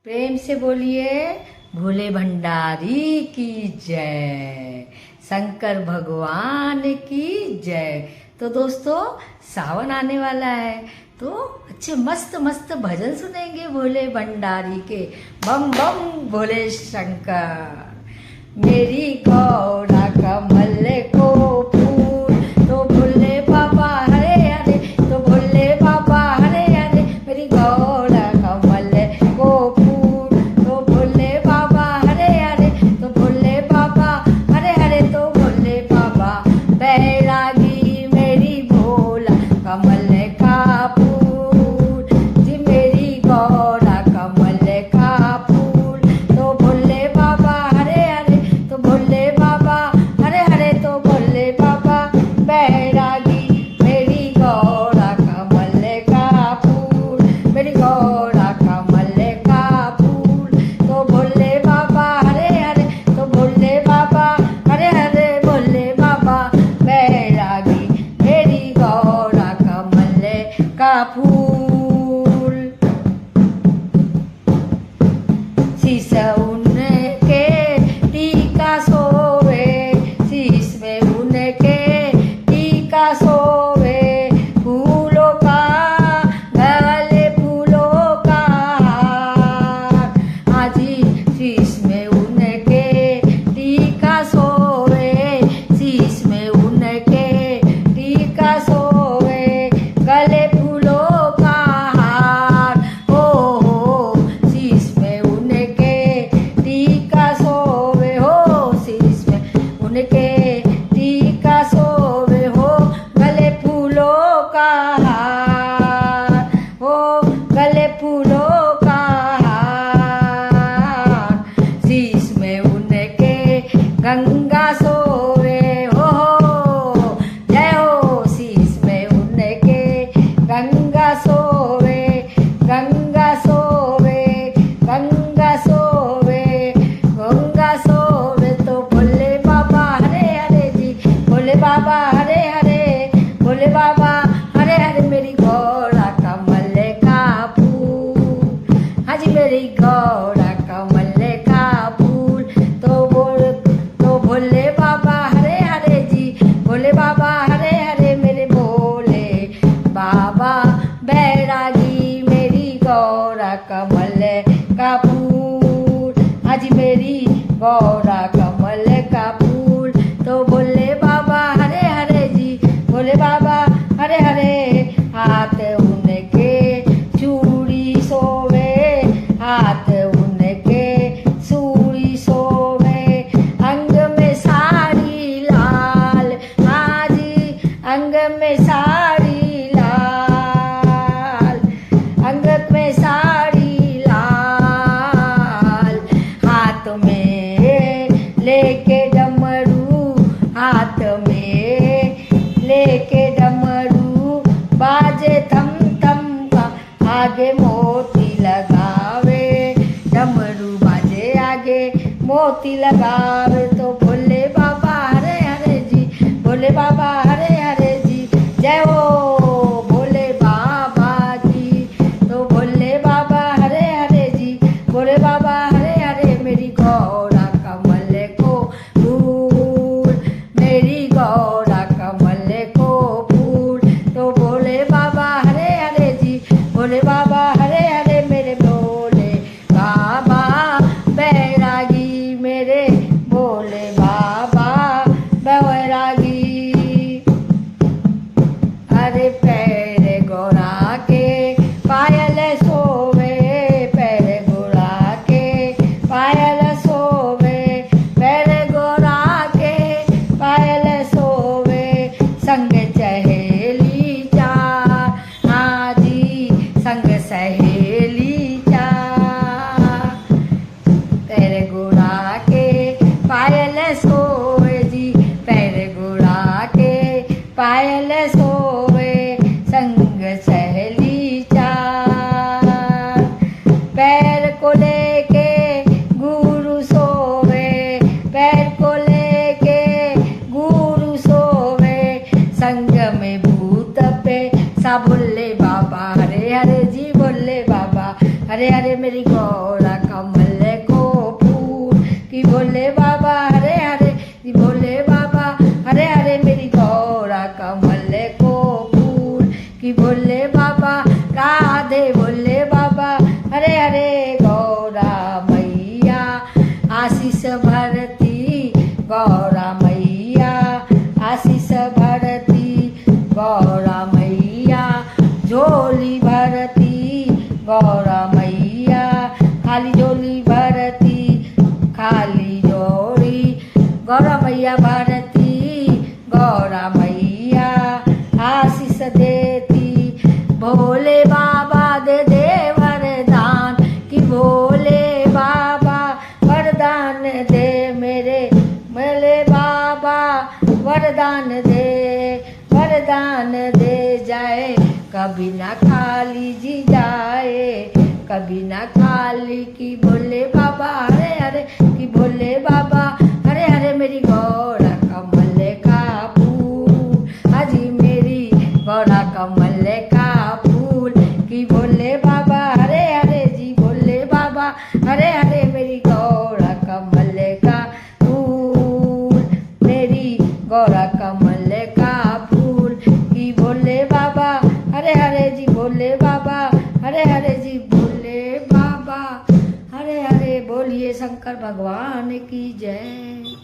प्रेम से बोलिए भोले भंडारी की जय, शंकर भगवान की जय। तो दोस्तों सावन आने वाला है तो अच्छे मस्त मस्त भजन सुनेंगे भोले भंडारी के। बम बम भोले शंकर। मेरी गौरा कमल को फूल तो भोले बाबा हरे हरे, तो भोले बाबा हरे हरे। मेरी गौरा कमल को फूल तो भोले बाबा हरे हरे, तो भोले बाबा हरे हरे, तो भोले बाबा बैरागी। मेरी भोला कमल का फूल जी, मेरी गौरा कमल का फूल तो भोले बाबा हरे हरे, तो भोले बाबा हरे हरे, तो भोले बाबा बैरागी। मेरी गौरा कमल का फूल, मेरी गौरा कमल का फूल तो भोले बाबा हरे हरे, तो भोले बाबा हरे हरे, भोले बाबा बैरागी। मेरी गौरा कमल का फूल। शीश उनके टीका सोवे, शीश में उनके टीका सोवे। फूलों का गले फूलों का हार, हाजी शीश में उनके टीका सोवे, शीश में उनके टीका सोवे। गले फूलों का हार हो, शीश में उनके टीका सोवे हो, शीश में उनके टीका सोवे हो। गले फूलों का हार हो, गले फूलों का हार। शीश में उनके गंगा सोवे हो, जय हो। शीश में उनके गंगा सोवे, गंगा सोवे, गंगा सोवे, गंगा सोवे। तो भोले बाबा हरे हरे जी, भोले बाबा हरे हरे, भोले बाबा हरे हरे। मेरी गौरा कमल का फूल, हाँ जी मेरी गौरा कमल का फूल तो भोले बाबा हरे हरे जी, भोले बाबा हरे हरे। मेरे भोले बाबा बैरागी। मेरी गौरा कमल का फूल, हाँ जी मेरी गौरा कमल का फूल तो भोले बाबा हरे हरे जी, भोले बाबा हरे हरे। हाथ उनके चूड़ी सोवे, हाथ उनके चूड़ी सोवे। अंग में साड़ी लाल, हाँ जी अंग में साड़ी लाल, अंग में साड़ी लाल। हाथ में लेके डमरू, हाथ में लेके डमरू। बाजे थम थम का आगे मोती लगावे, डमरू बाजे आगे मोती लगावे। तो भोले बाबा हरे हरे जी, भोले बाबा हरे हरे जी। जय हो भोले बाबा की, तो भोले बाबा हरे हरे जी, भोले बाबा हरे हरे। मेरी गौरा कमल को फूल, मेरी गौरा कमल को फूल तो भोले बाबा हरे हरे जी, भोले बाबा हरे हरे। मेरे भोले बाबा बैरागी, मेरे खाली झोली भरती खाली झोली, गौरा मैया भरती गौरा मैया आशीष देती, भोले बाबा दे दे वरदान कि भोले बाबा वरदान दे मेरे बाबा वरदान दे जाए, कभी ना खाली जी जाए, कभी ना खाली की भोले बाबा हरे हरे कि भोले बाबा हरे हरे मेरी गौरा कमल का फूल, हाजी मेरी गौरा कमल का फूल कि भोले बाबा हरे हरे जी भोले बाबा हरे हरे मेरी गौरा कमल का फूल, मेरी गौरा कमल का फूल कि भोले बाबा हरे हरे जी भोले बाबा हरे हरे जी भोले बाबा हरे हरे। बोलिए शंकर भगवान की जय।